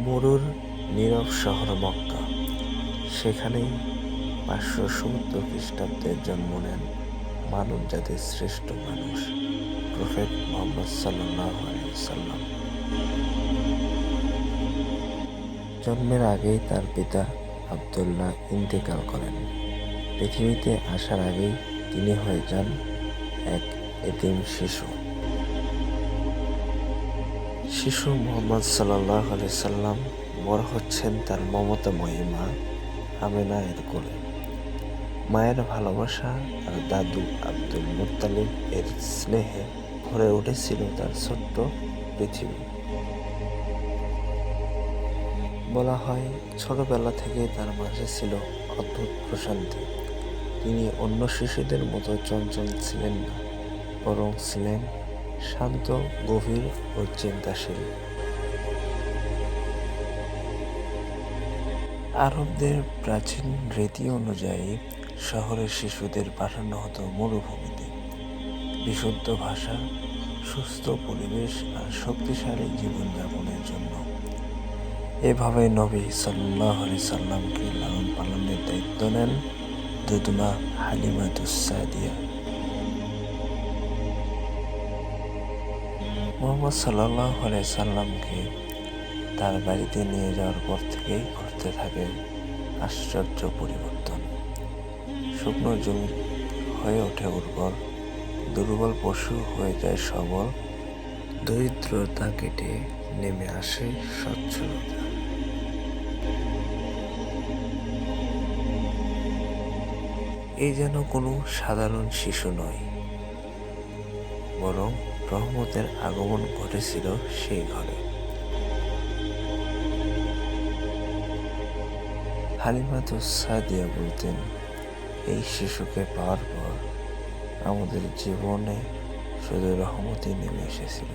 মরুর নীরব শহর মক্কা, সেখানেই 570 খ্রিস্টাব্দে জন্ম নেন মানব জাতির শ্রেষ্ঠ মানুষ প্রফেট মুহাম্মদ সাল্লাল্লাহু আলাইহি ওয়াসাল্লাম। জন্মের আগেই তার পিতা আব্দুল্লাহ ইন্তেকাল করেন। পৃথিবীতে আসার আগেই তিনি হয়ে যান এক এতিম শিশু। শিশু মুহাম্মদ সাল্লাল্লাহু আলাইহি ওয়াসাল্লাম বড় হচ্ছেন তার মমতাময়ী মা আমেনা এর কোলে। মায়ের ভালোবাসা আর দাদু আব্দুল মুত্তালিব এর স্নেহে ভরে উঠেছিল তার ছোট্ট পৃথিবী। বলা হয়, ছোটবেলা থেকে তার মাঝে ছিল অদ্ভুত প্রশান্তি। তিনি অন্য শিশুদের মতো চঞ্চল ছিলেন না, বরং ছিলেন শান্ত, গভীর ও চিন্তাশীল। আরবদের প্রাচীন রীতি অনুযায়ী শহরের শিশুদের পাঠানো হতো মরুভূমিতে বিশুদ্ধ ভাষা, সুস্থ পরিবেশ আর শক্তিশালী জীবনযাপনের জন্য। এভাবে নবী সাল্লাল্লাহু আলাইহি সাল্লামকে লালন পালনের দায়িত্ব নেন দুধমা হালিমাতুস সাদিয়া। মুহাম্মদ সাল্লাল্লাহু আলাইহি সাল্লামকে তার বাড়িতে নিয়ে যাওয়ার পর থেকেই ঘটতে থাকে আশ্চর্য পরিবর্তন। শুকনো জমি হয়ে ওঠে উর্বর, দুর্বল পশু হয়ে যায় সবল, দরিদ্রতা কেটে নেমে আসে সচ্ছলতা। এই যেন কোনো সাধারণ শিশু নয়, বরং রহমতের আগমন ঘটেছিল সেই ঘরে। হালিমাতুস সাদিয়া বলতেন, এই শিশুকে পাওয়ার পর আমাদের জীবনে শুধু রহমতই নেমে এসেছিল।